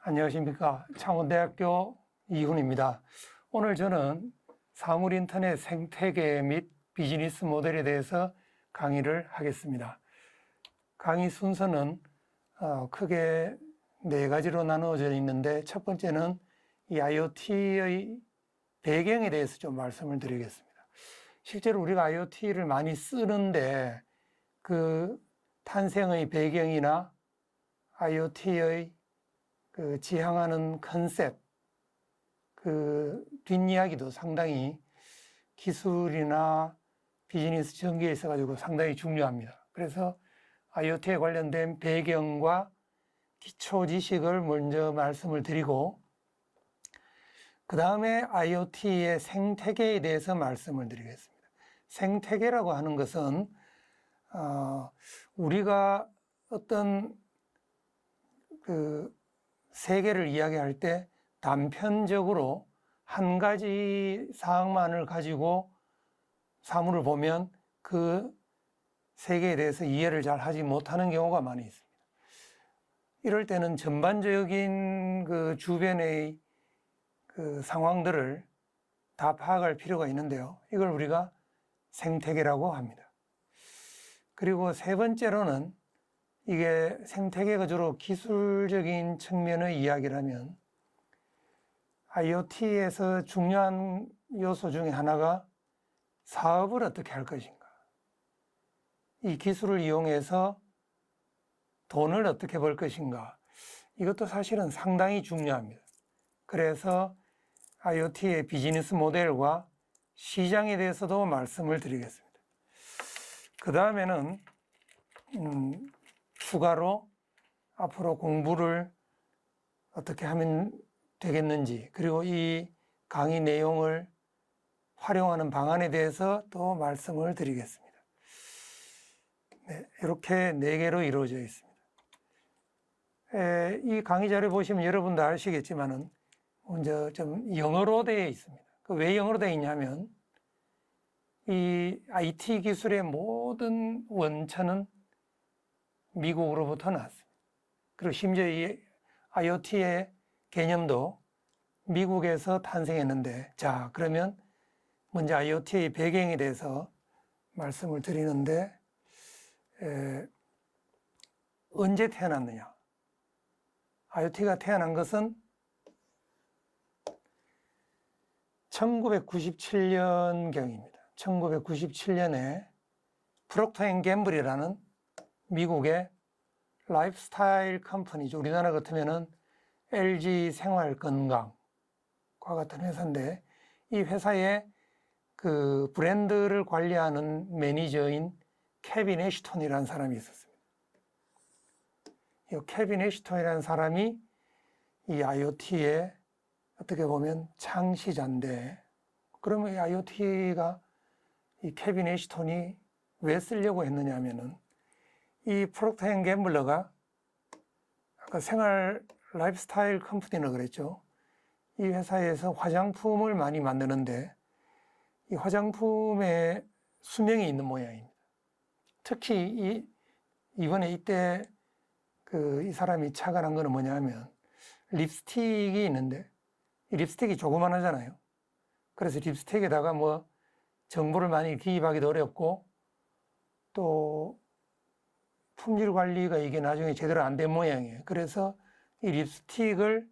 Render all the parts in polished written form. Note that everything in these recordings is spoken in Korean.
안녕하십니까. 창원대학교 이훈입니다. 오늘 저는 사물인터넷 생태계 및 비즈니스 모델에 대해서 강의를 하겠습니다. 강의 순서는 크게 네 가지로 나누어져 있는데, 첫 번째는 이 IoT의 배경에 대해서 좀 말씀을 드리겠습니다. 실제로 우리가 IoT를 많이 쓰는데 그 탄생의 배경이나 IoT의 그 지향하는 컨셉, 그 뒷이야기도 상당히 기술이나 비즈니스 전개에 있어가지고 상당히 중요합니다. 그래서 IoT에 관련된 배경과 기초 지식을 먼저 말씀을 드리고, 그 다음에 IoT의 생태계에 대해서 말씀을 드리겠습니다. 생태계라고 하는 것은 우리가 어떤 그 세계를 이야기할 때 단편적으로 한 가지 사항만을 가지고 사물을 보면 그 세계에 대해서 이해를 잘 하지 못하는 경우가 많이 있습니다. 이럴 때는 전반적인 그 주변의 그 상황들을 다 파악할 필요가 있는데요. 이걸 우리가 생태계라고 합니다. 그리고 세 번째로는, 이게 생태계가 주로 기술적인 측면의 이야기라면, IoT에서 중요한 요소 중에 하나가 사업을 어떻게 할 것인가, 이 기술을 이용해서 돈을 어떻게 벌 것인가, 이것도 사실은 상당히 중요합니다. 그래서 IoT의 비즈니스 모델과 시장에 대해서도 말씀을 드리겠습니다. 그 다음에는 추가로 앞으로 공부를 어떻게 하면 되겠는지, 그리고 이 강의 내용을 활용하는 방안에 대해서 또 말씀을 드리겠습니다. 네, 이렇게 4개로 이루어져 있습니다. 이 강의 자료 보시면 여러분도 아시겠지만은 먼저 좀 영어로 되어 있습니다. 왜 영어로 되어 있냐면, 이 IT 기술의 모든 원천은 미국으로부터 나왔습니다. 그리고 심지어 이 IoT의 개념도 미국에서 탄생했는데, 자, 그러면 먼저 IoT의 배경에 대해서 말씀을 드리는데, 언제 태어났느냐? IoT가 태어난 것은 1997년경입니다. 1997년에 프록터 앤 갬블이라는 미국의 라이프스타일 컴퍼니죠. 우리나라 같으면은 LG 생활건강과 같은 회사인데, 이 회사의 그 브랜드를 관리하는 매니저인 케빈 애쉬톤이라는 사람이 있었습니다. 이 케빈 애쉬톤이라는 사람이 이 IoT의 어떻게 보면 창시자인데, 그러면 이 IoT가 이 케빈 애쉬톤이 왜 쓰려고 했느냐 하면은, 이 프록터 앤 갬블러가 아까 생활 라이프스타일 컴퍼니라고 그랬죠. 이 회사에서 화장품을 많이 만드는데, 이 화장품에 수명이 있는 모양입니다. 특히 이번에 이때 이 사람이 착안한 거는 뭐냐면, 립스틱이 있는데, 이 립스틱이 조그만하잖아요. 그래서 립스틱에다가 뭐 정보를 많이 기입하기도 어렵고, 또 품질 관리가 이게 나중에 제대로 안 된 모양이에요. 그래서 이 립스틱을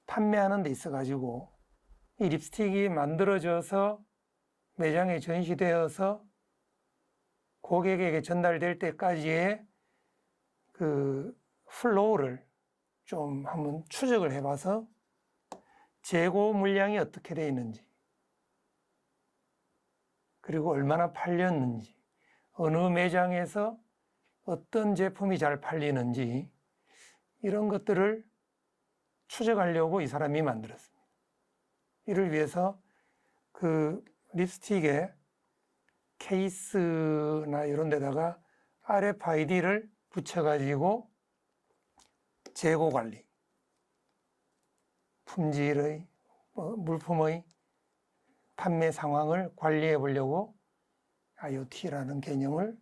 판매하는 데 있어가지고, 이 립스틱이 만들어져서 매장에 전시되어서 고객에게 전달될 때까지의 그 플로우를 좀 한번 추적을 해봐서 재고 물량이 어떻게 되어 있는지, 그리고 얼마나 팔렸는지, 어느 매장에서 어떤 제품이 잘 팔리는지, 이런 것들을 추적하려고 이 사람이 만들었습니다. 이를 위해서 그 립스틱에 케이스나 이런 데다가 RFID를 붙여가지고 재고 관리, 품질의, 물품의 판매 상황을 관리해 보려고 IoT라는 개념을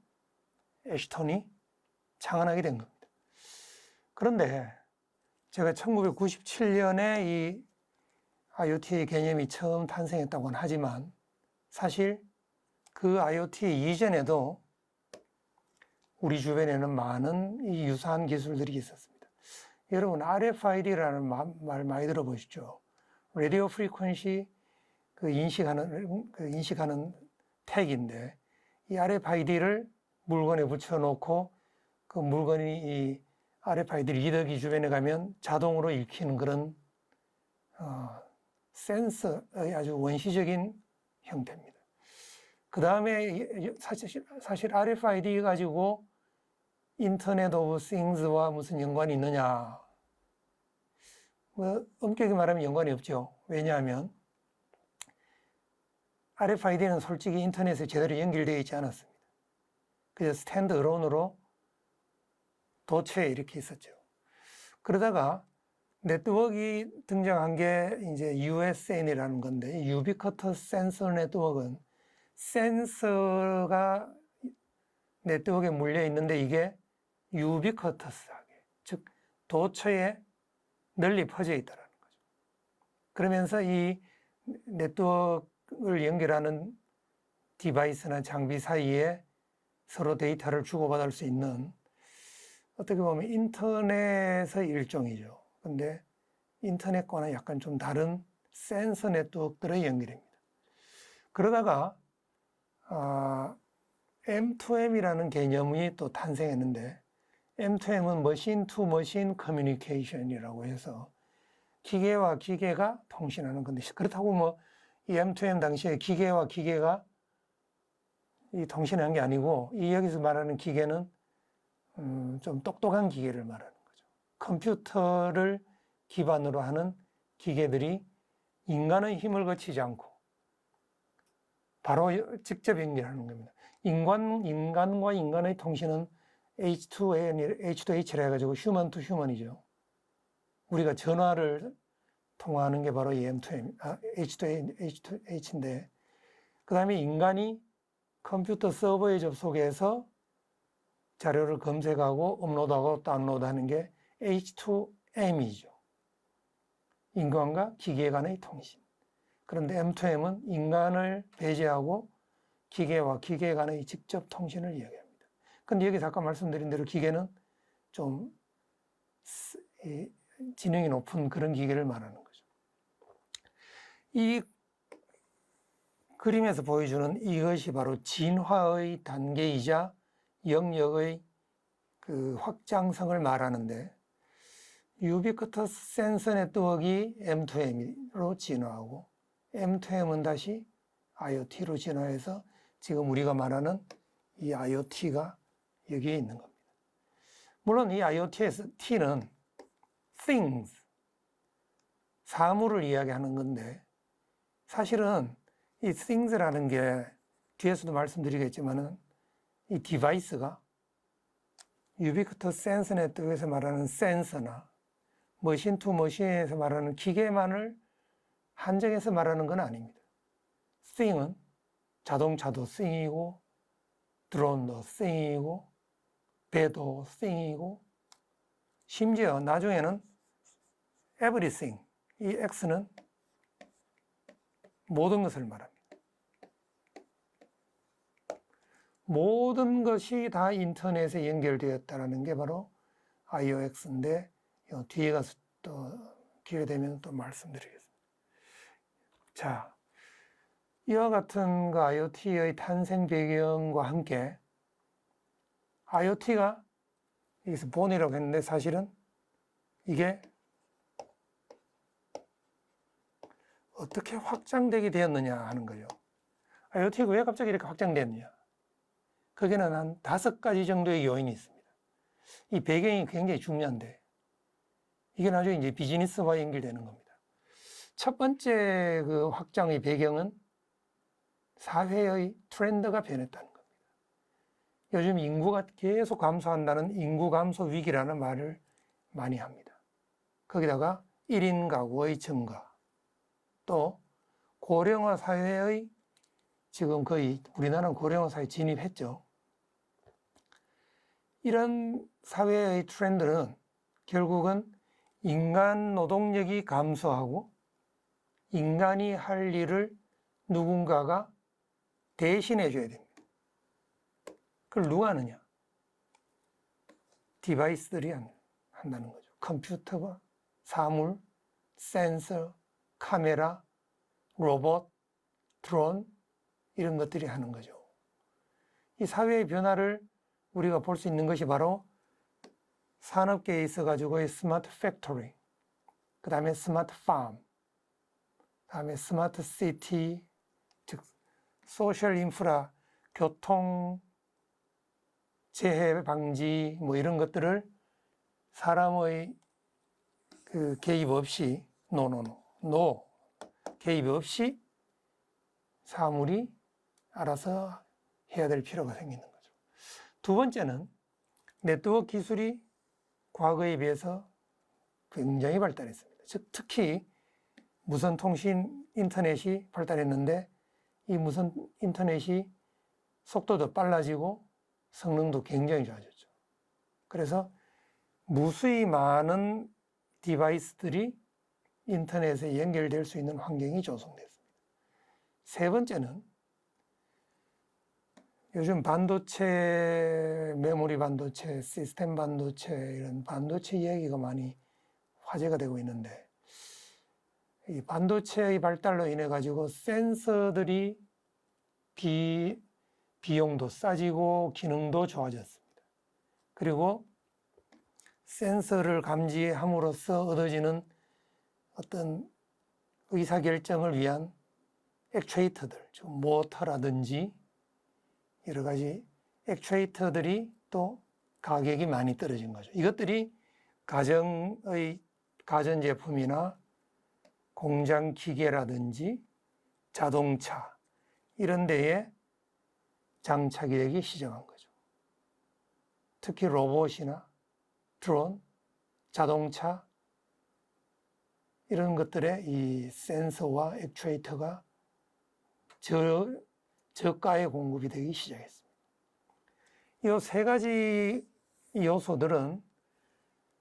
애쉬톤이 창안하게 된 겁니다. 그런데 제가 1997년에 이 IoT의 개념이 처음 탄생했다고는 하지만 사실 그 IoT 이전에도 우리 주변에는 많은 이 유사한 기술들이 있었습니다. 여러분 RFID라는 말 많이 들어보시죠? 라디오 프리퀀시 인식하는 택인데 이 RFID를 물건에 붙여놓고 그 물건이 이 RFID 리더기 주변에 가면 자동으로 읽히는 그런 센서의 아주 원시적인 형태입니다. 그 다음에 사실 RFID 가지고 인터넷 오브 싱스와 무슨 연관이 있느냐? 뭐 엄격히 말하면 연관이 없죠. 왜냐하면 RFID는 솔직히 인터넷에 제대로 연결되어 있지 않았습니다. 그래서 스탠드 어론으로 도처에 이렇게 있었죠. 그러다가 네트워크가 등장한 게 이제 USN이라는 건데, 유비쿼터스 센서 네트워크는 센서가 네트워크에 물려 있는데 이게 유비쿼터스하게, 즉 도처에 널리 퍼져 있다는 거죠. 그러면서 이 네트워크를 연결하는 디바이스나 장비 사이에 서로 데이터를 주고받을 수 있는, 어떻게 보면 인터넷의 일종이죠. 근데 인터넷과는 약간 좀 다른 센서 네트워크들의 연결입니다. 그러다가 M2M이라는 개념이 또 탄생했는데, M2M은 머신 투 머신 커뮤니케이션이라고 해서 기계와 기계가 통신하는 건데, 그렇다고 뭐 이 M2M 당시에 기계와 기계가 이 통신한 게 아니고, 이 여기서 말하는 기계는 좀 똑똑한 기계를 말하는 거죠. 컴퓨터를 기반으로 하는 기계들이 인간의 힘을 거치지 않고 바로 직접 연결하는 겁니다. 인간과 인간의 통신은 H2H라 해가지고 휴먼 투 휴먼이죠. 우리가 전화를 통화하는 게 바로 이 M2M, H2H인데, 그 다음에 인간이 컴퓨터 서버에 접속해서 자료를 검색하고 업로드하고 다운로드하는 게 H2M이죠. 인간과 기계 간의 통신. 그런데 M2M은 인간을 배제하고 기계와 기계 간의 직접 통신을 이야기합니다. 근데 여기서 아까 말씀드린 대로 기계는 좀 지능이 높은 그런 기계를 말하는 거죠. 이 그림에서 보여주는 이것이 바로 진화의 단계이자 영역의 그 확장성을 말하는데, 유비쿼터스 센서 네트워크가 M2M으로 진화하고 M2M은 다시 IoT로 진화해서 지금 우리가 말하는 이 IoT가 여기에 있는 겁니다. 물론 이 IoT에서 T는 things, 사물을 이야기하는 건데, 사실은 이 things라는 게 뒤에서도 말씀드리겠지만은 이 디바이스가 유비쿼터스 센서 네트워크에서 말하는 센서나 머신 투 머신에서 말하는 기계만을 한정해서 말하는 건 아닙니다. thing은 자동차도 thing이고, 드론도 thing이고, 배도 thing이고, 심지어 나중에는 everything, 이 X는 모든 것을 말합니다. 모든 것이 다 인터넷에 연결되었다는 게 바로 IOX인데, 뒤에 가서 또 기회 되면 또 말씀드리겠습니다. 자, 이와 같은 그 IoT의 탄생 배경과 함께 IoT가 여기서 본이라고 했는데 사실은 이게 어떻게 확장되게 되었느냐 하는 거죠. IoT가 왜 갑자기 이렇게 확장됐느냐? 거기는 한 5가지 정도의 요인이 있습니다. 이 배경이 굉장히 중요한데, 이게 나중에 이제 비즈니스와 연결되는 겁니다. 첫 번째 그 확장의 배경은 사회의 트렌드가 변했다는 겁니다. 요즘 인구가 계속 감소한다는 인구 감소 위기라는 말을 많이 합니다. 거기다가 1인 가구의 증가, 또 고령화 사회의, 지금 거의 우리나라는 고령화 사회에 진입했죠. 이런 사회의 트렌드는 결국은 인간 노동력이 감소하고 인간이 할 일을 누군가가 대신해 줘야 됩니다. 그걸 누가 하느냐? 디바이스들이 한다는 거죠. 컴퓨터가 사물, 센서, 카메라, 로봇, 드론 이런 것들이 하는 거죠. 이 사회의 변화를 우리가 볼 수 있는 것이 바로 산업계에 있어가지고의 스마트 팩토리, 그 다음에 스마트 팜, 그 다음에 스마트 시티, 즉 소셜 인프라, 교통, 재해 방지 뭐 이런 것들을 사람의 그 개입 없이 개입 없이 사물이 알아서 해야 될 필요가 생기는 거죠. 두 번째는 네트워크 기술이 과거에 비해서 굉장히 발달했습니다. 즉 특히 무선 통신 인터넷이 발달했는데 이 무선 인터넷이 속도도 빨라지고 성능도 굉장히 좋아졌죠. 그래서 무수히 많은 디바이스들이 인터넷에 연결될 수 있는 환경이 조성됐습니다. 세 번째는 요즘 반도체, 메모리 반도체, 시스템 반도체 이런 반도체 이야기가 많이 화제가 되고 있는데 이 반도체의 발달로 인해 가지고 센서들이 비용도 싸지고 기능도 좋아졌습니다. 그리고 센서를 감지함으로써 얻어지는 어떤 의사결정을 위한 액추에이터들, 즉 모터라든지 여러 가지 액추에이터들이 또 가격이 많이 떨어진 거죠. 이것들이 가전제품이나 공장 기계라든지 자동차 이런 데에 장착이 되기 시작한 거죠. 특히 로봇이나 드론, 자동차 이런 것들에 이 센서와 액추에이터가 저가에 공급이 되기 시작했습니다. 이 세 가지 요소들은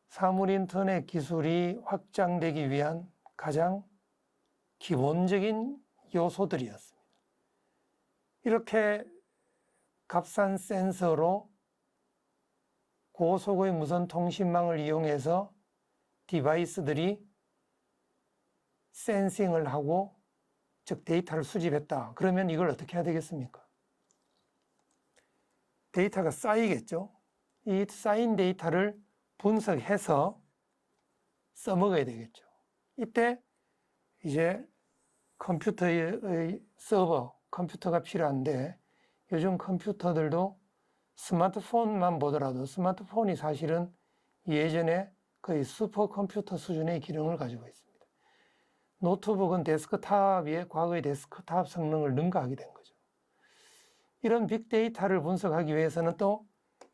사물인터넷 기술이 확장되기 위한 가장 기본적인 요소들이었습니다. 이렇게 값싼 센서로 고속의 무선 통신망을 이용해서 디바이스들이 센싱을 하고 즉 데이터를 수집했다. 그러면 이걸 어떻게 해야 되겠습니까? 데이터가 쌓이겠죠. 이 쌓인 데이터를 분석해서 써먹어야 되겠죠. 이때 이제 컴퓨터의 서버, 컴퓨터가 필요한데 요즘 컴퓨터들도 스마트폰만 보더라도 스마트폰이 사실은 예전에 거의 슈퍼컴퓨터 수준의 기능을 가지고 있습니다. 노트북은 데스크탑 위에 과거의 데스크탑 성능을 능가하게 된 거죠. 이런 빅데이터를 분석하기 위해서는 또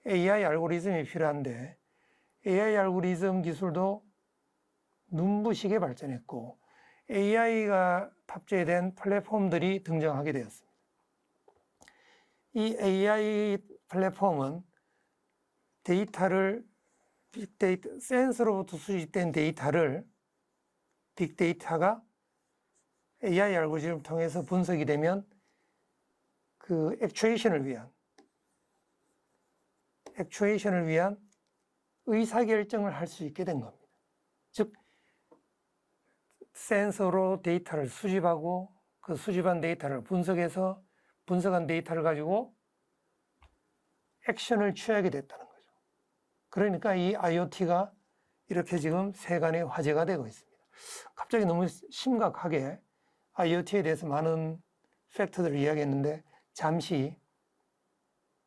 AI 알고리즘이 필요한데 AI 알고리즘 기술도 눈부시게 발전했고 AI가 탑재된 플랫폼들이 등장하게 되었습니다. 이 AI 플랫폼은 빅데이터, 센서로부터 수집된 데이터를 빅데이터가 AI 알고리즘을 통해서 분석이 되면 그 액추에이션을 위한 의사결정을 할 수 있게 된 겁니다. 즉, 센서로 데이터를 수집하고 그 수집한 데이터를 분석해서 분석한 데이터를 가지고 액션을 취하게 됐다는 거죠. 그러니까 이 IoT가 이렇게 지금 세간의 화제가 되고 있습니다. 갑자기 너무 심각하게 IoT에 대해서 많은 팩트들을 이야기했는데 잠시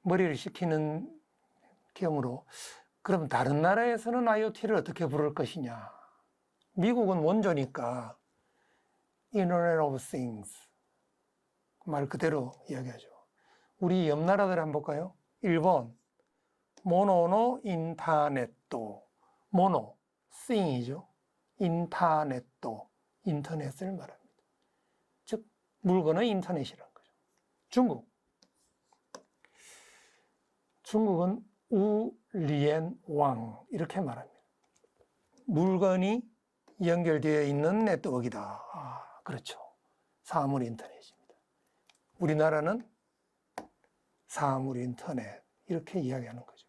머리를 식히는 경우로 그럼 다른 나라에서는 IoT를 어떻게 부를 것이냐. 미국은 원조니까 Internet of Things 말 그대로 이야기하죠. 우리 옆 나라들 한번 볼까요? 일본 모노노 인터넷도 모노, 싱이죠. 인터넷도 인터넷을 말합니다. 즉 물건의 인터넷이라는 거죠. 중국은 우리엔 왕 이렇게 말합니다. 물건이 연결되어 있는 네트워크이다. 그렇죠. 사물 인터넷입니다. 우리나라는 사물 인터넷 이렇게 이야기하는 거죠.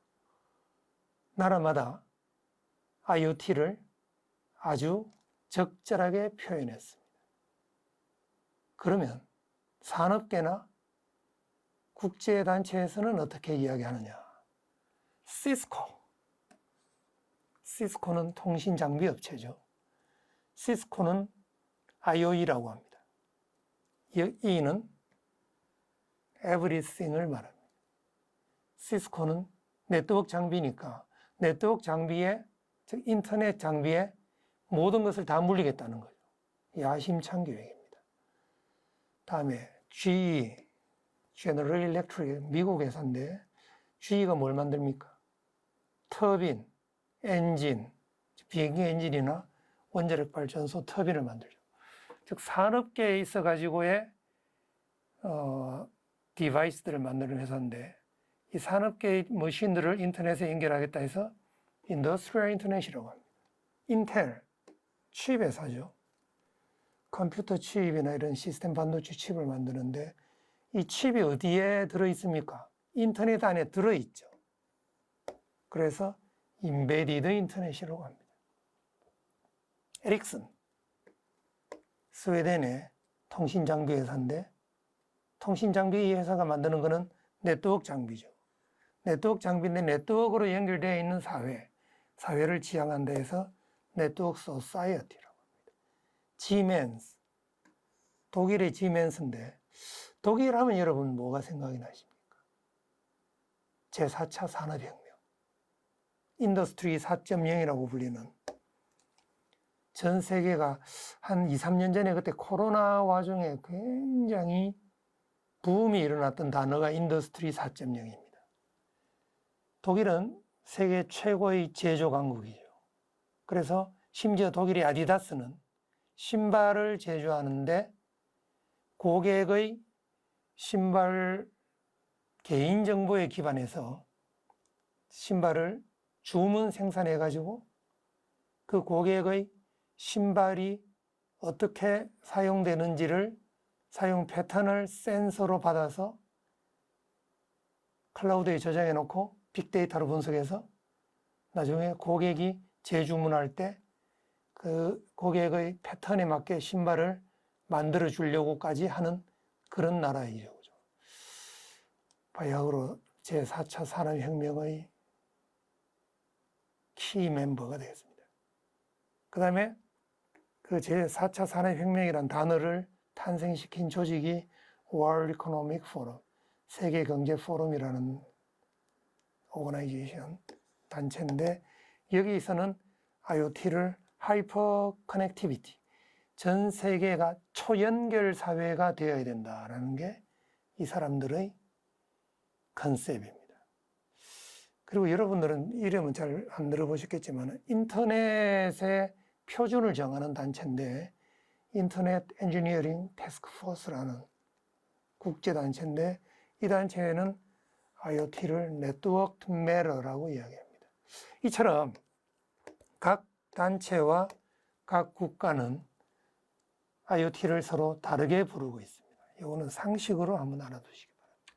나라마다 IoT를 아주 적절하게 표현했습니다. 그러면 산업계나 국제단체에서는 어떻게 이야기하느냐? 시스코는 통신장비 업체죠. 시스코는 IOE라고 합니다. E는 everything을 말합니다. 시스코는 네트워크 장비니까 네트워크 장비에, 즉 인터넷 장비에 모든 것을 다 물리겠다는 거죠. 야심찬 계획입니다. 다음에 GE, General Electric, 미국 회사인데 GE가 뭘 만듭니까? 터빈, 엔진, 비행기 엔진이나 원자력 발전소 터빈을 만들죠. 즉 산업계에 있어 가지고의 디바이스들을 만드는 회사인데 이 산업계의 머신들을 인터넷에 연결하겠다 해서 인더스트리얼 인터넷이라고 합니다. 인텔, 칩 회사죠. 컴퓨터 칩이나 이런 시스템 반도체 칩을 만드는데 이 칩이 어디에 들어있습니까? 인터넷 안에 들어있죠. 그래서 인베디드 인터넷이라고 합니다. 에릭슨, 스웨덴의 통신장비 회사인데 통신장비 회사가 만드는 것은 네트워크 장비죠. 네트워크 장비인데 네트워크로 연결되어 있는 사회를 지향한다 해서 네트워크 소사이어티라고 합니다. 지멘스, 독일의 지멘스인데 독일 하면 여러분 뭐가 생각이 나십니까? 제4차 산업혁명, 인더스트리 4.0이라고 불리는 전 세계가 한 2, 3년 전에 그때 코로나 와중에 굉장히 붐이 일어났던 단어가 인더스트리 4.0입니다. 독일은 세계 최고의 제조 강국이죠. 그래서 심지어 독일의 아디다스는 신발을 제조하는데 고객의 신발 개인정보에 기반해서 신발을 주문 생산해가지고 그 고객의 신발이 어떻게 사용되는지를 사용 패턴을 센서로 받아서 클라우드에 저장해 놓고 빅데이터로 분석해서 나중에 고객이 재주문할 때 그 고객의 패턴에 맞게 신발을 만들어 주려고까지 하는 그런 나라이죠. 바야흐로 제4차 산업혁명의 키 멤버가 되겠습니다. 그 다음에 그 제4차 산업혁명이라는 단어를 탄생시킨 조직이 World Economic Forum, 세계경제포럼이라는 오거나이제이션, 단체인데 여기서는 IoT를 하이퍼 커넥티비티, 전 세계가 초연결 사회가 되어야 된다라는 게 이 사람들의 컨셉입니다. 그리고 여러분들은 이름은 잘 안 들어보셨겠지만 인터넷의 표준을 정하는 단체인데 인터넷 엔지니어링 태스크포스라는 국제단체인데 이 단체는 IoT를 네트워크 매러라고 이야기합니다. 이처럼 각 단체와 각 국가는 IoT를 서로 다르게 부르고 있습니다. 이거는 상식으로 한번 알아두시기 바랍니다.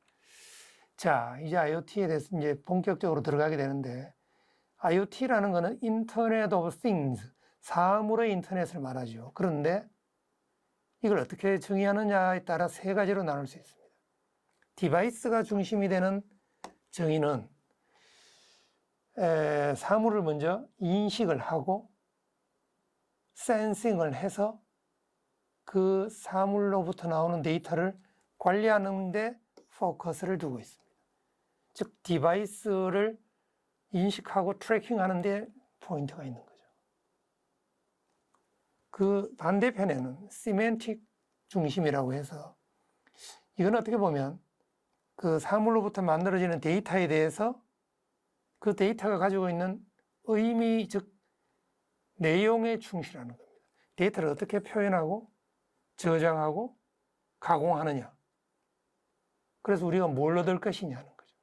자, 이제 IoT에 대해서 이제 본격적으로 들어가게 되는데 IoT라는 것은 Internet of Things, 사물의 인터넷을 말하죠. 그런데 이걸 어떻게 정의하느냐에 따라 세 가지로 나눌 수 있습니다. 디바이스가 중심이 되는 정의는 사물을 먼저 인식을 하고 센싱을 해서 그 사물로부터 나오는 데이터를 관리하는 데 포커스를 두고 있습니다. 즉 디바이스를 인식하고 트래킹하는 데 포인트가 있는 거죠. 그 반대편에는 시멘틱 중심이라고 해서 이건 어떻게 보면 그 사물로부터 만들어지는 데이터에 대해서 그 데이터가 가지고 있는 의미, 즉 내용에 충실하는 겁니다. 데이터를 어떻게 표현하고 저장하고 가공하느냐. 그래서 우리가 뭘 얻을 것이냐 하는 거죠.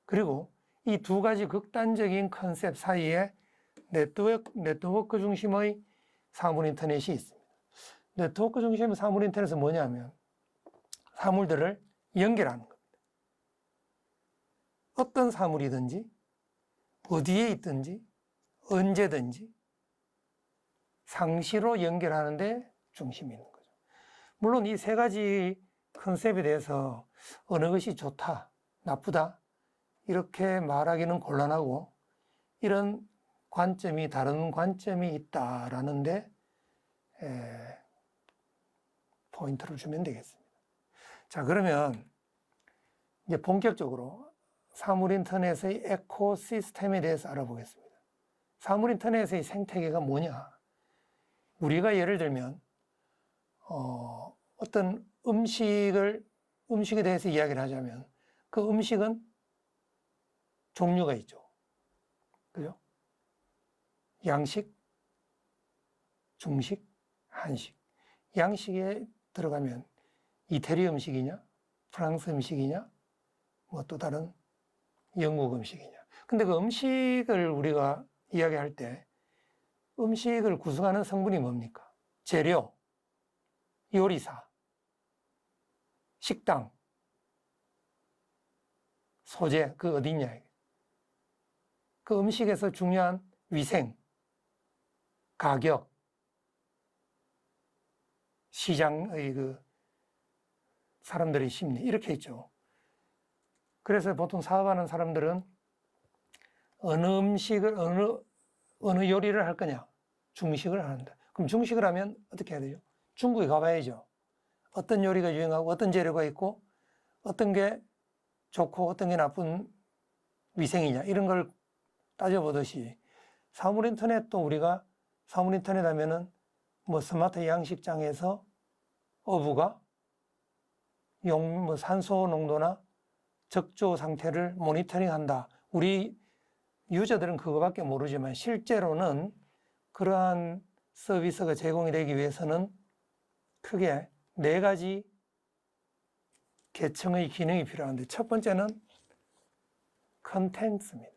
그리고 이 두 가지 극단적인 컨셉 사이에 네트워크 중심의 사물 인터넷이 있습니다. 네트워크 중심의 사물 인터넷은 뭐냐면 사물들을 연결하는 겁니다. 어떤 사물이든지 어디에 있든지 언제든지 상시로 연결하는데 중심이 있는 거죠. 물론 이 세 가지 컨셉에 대해서 어느 것이 좋다, 나쁘다 이렇게 말하기는 곤란하고 이런 관점이 다른 관점이 있다라는데 포인트를 주면 되겠습니다. 자, 그러면 이제 본격적으로 사물 인터넷의 에코시스템에 대해서 알아보겠습니다. 사물 인터넷의 생태계가 뭐냐? 우리가 예를 들면 어떤 음식에 대해서 이야기를 하자면 그 음식은 종류가 있죠. 그죠? 양식, 중식, 한식. 양식에 들어가면 이태리 음식이냐, 프랑스 음식이냐, 뭐 또 다른 영국 음식이냐. 근데 그 음식을 우리가 이야기할 때 음식을 구성하는 성분이 뭡니까? 재료, 요리사, 식당, 소재, 그 어디냐. 그 음식에서 중요한 위생, 가격, 시장의 그 사람들의 심리, 이렇게 있죠. 그래서 보통 사업하는 사람들은 어느 음식을, 어느 요리를 할 거냐? 중식을 하는다. 그럼 중식을 하면 어떻게 해야 되죠? 중국에 가봐야죠. 어떤 요리가 유행하고 어떤 재료가 있고 어떤 게 좋고 어떤 게 나쁜 위생이냐 이런 걸 따져보듯이 사물 인터넷도 우리가 사물 인터넷 하면은 뭐 스마트 양식장에서 어부가 뭐 산소 농도나 적조 상태를 모니터링 한다. 우리 유저들은 그거밖에 모르지만 실제로는 그러한 서비스가 제공이 되기 위해서는 크게 4가지 계층의 기능이 필요한데 첫 번째는 컨텐츠입니다.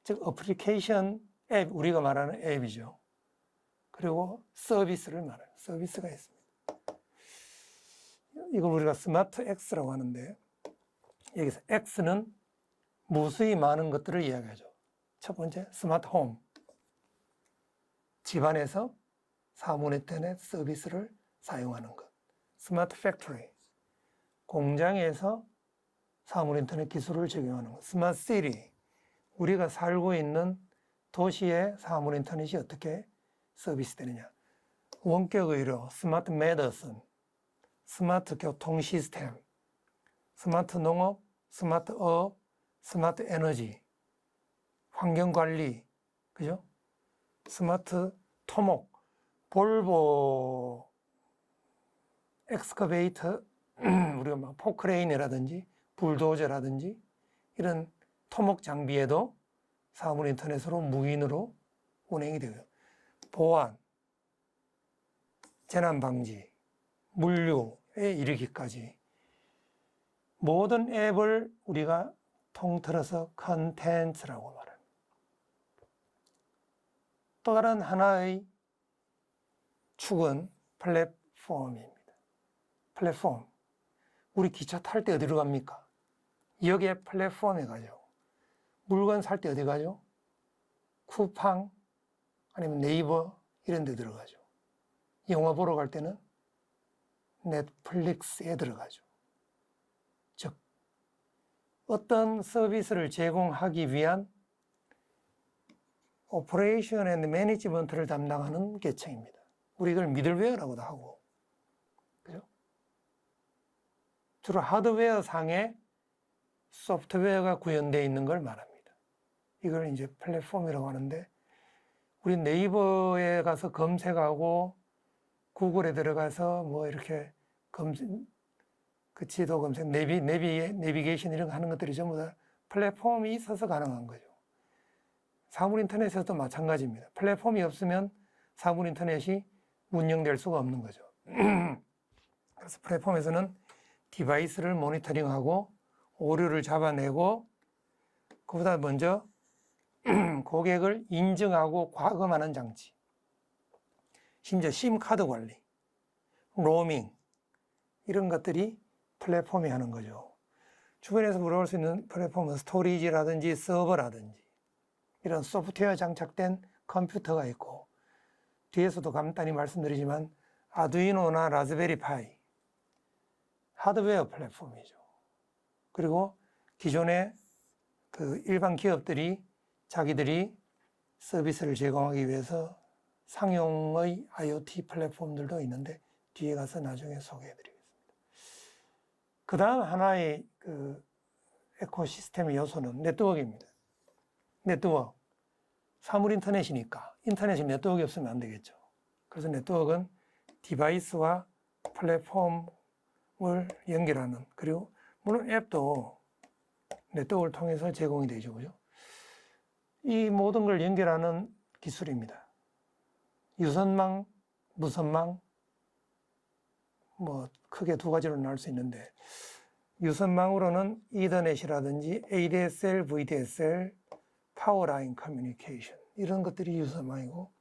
즉 어플리케이션 앱, 우리가 말하는 앱이죠. 그리고 서비스를 말해요. 서비스가 있습니다. 이걸 우리가 스마트 X라고 하는데 여기서 X는 무수히 많은 것들을 이야기하죠. 첫 번째, 스마트 홈. 집안에서 사물 인터넷 서비스를 사용하는 것. 스마트 팩토리. 공장에서 사물 인터넷 기술을 적용하는 것. 스마트 시티. 우리가 살고 있는 도시의 사물 인터넷이 어떻게 서비스되느냐. 원격 의료, 스마트 메디슨, 스마트 교통 시스템, 스마트 농업, 스마트 어업, 스마트 에너지, 환경 관리, 그죠? 스마트 토목, 볼보 엑스커베이터, 우리가 막 포크레인이라든지 불도저라든지 이런 토목 장비에도 사물 인터넷으로 무인으로 운행이 되고요. 보안, 재난 방지, 물류에 이르기까지 모든 앱을 우리가 통틀어서 컨텐츠라고 말합니다. 또 다른 하나의 축은 플랫폼입니다. 플랫폼. 우리 기차 탈 때 어디로 갑니까? 역에 플랫폼에 가죠. 물건 살 때 어디 가죠? 쿠팡 아니면 네이버 이런 데 들어가죠. 영화 보러 갈 때는 넷플릭스에 들어가죠. 즉 어떤 서비스를 제공하기 위한 오퍼레이션 앤 매니지먼트를 담당하는 계층입니다. 우리 이걸 미들웨어라고도 하고, 그죠? 주로 하드웨어 상에 소프트웨어가 구현되어 있는 걸 말합니다. 이걸 이제 플랫폼이라고 하는데, 우리 네이버에 가서 검색하고 구글에 들어가서 뭐 이렇게 그 지도 검색, 내비게이션 이런 거 하는 것들이 전부 다 플랫폼이 있어서 가능한 거죠. 사물 인터넷에서도 마찬가지입니다. 플랫폼이 없으면 사물 인터넷이 운영될 수가 없는 거죠. 그래서 플랫폼에서는 디바이스를 모니터링하고 오류를 잡아내고 그보다 먼저 고객을 인증하고 과금하는 장치, 심지어 심카드 관리, 로밍 이런 것들이 플랫폼이 하는 거죠. 주변에서 물어볼 수 있는 플랫폼은 스토리지라든지 서버라든지 이런 소프트웨어 장착된 컴퓨터가 있고, 뒤에서도 간단히 말씀드리지만 아두이노나 라즈베리파이 하드웨어 플랫폼이죠. 그리고 기존의 그 일반 기업들이 자기들이 서비스를 제공하기 위해서 상용의 IoT 플랫폼들도 있는데 뒤에 가서 나중에 소개해드리겠습니다. 그 다음 하나의 그 에코시스템의 요소는 네트워크입니다. 네트워크. 사물 인터넷이니까 인터넷이 네트워크가 없으면 안 되겠죠. 그래서 네트워크는 디바이스와 플랫폼을 연결하는, 그리고 물론 앱도 네트워크를 통해서 제공이 되죠. 그죠? 이 모든 걸 연결하는 기술입니다. 유선망, 무선망, 뭐 크게 두 가지로 나눌 수 있는데, 유선망으로는 이더넷이라든지 ADSL, VDSL, 파워라인 커뮤니케이션 이런 것들이 유선망이고,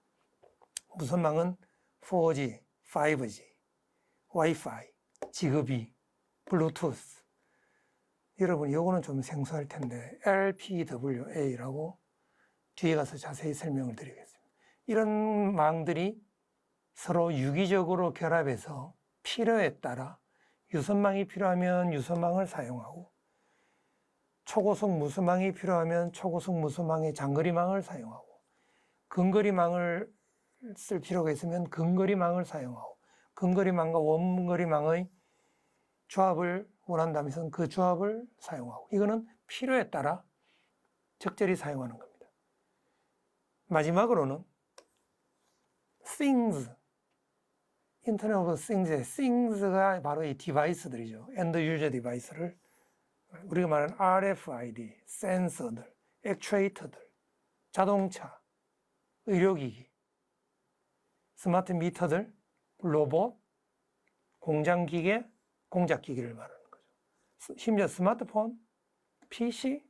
무선망은 4G, 5G, 와이파이, 지그비, 블루투스. 여러분 요거는 좀 생소할 텐데 LPWA라고 뒤에 가서 자세히 설명을 드리겠습니다. 이런 망들이 서로 유기적으로 결합해서 필요에 따라 유선망이 필요하면 유선망을 사용하고, 초고속 무선망이 필요하면 초고속 무선망의 장거리망을 사용하고, 근거리망을 쓸 필요가 있으면 근거리망을 사용하고, 근거리망과 원거리망의 조합을 원한다면 그 조합을 사용하고, 이거는 필요에 따라 적절히 사용하는 겁니다. 마지막으로는 Things, 인터넷 오브 띵스의 things가 바로 이 디바이스들이죠. 엔드 유저 디바이스를 우리가 말하는 RFID, 센서들, 액추에이터들, 자동차, 의료기기, 스마트 미터들, 로봇, 공장기계, 공작기기를 말하는 거죠. 심지어 스마트폰, PC,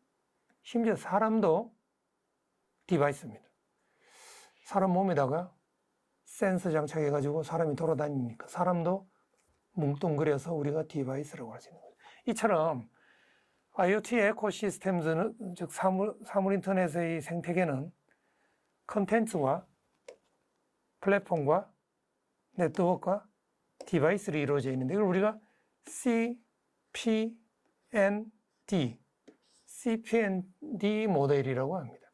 심지어 사람도 디바이스입니다. 사람 몸에다가 센서 장착해가지고 사람이 돌아다니니까 사람도 뭉뚱그려서 우리가 디바이스라고 할 수 있는 거죠. 이처럼 IoT 에코시스템즈는, 즉 사물 인터넷의 생태계는 컨텐츠와 플랫폼과 네트워크와 디바이스로 이루어져 있는데, 이걸 우리가 CPND 모델이라고 합니다.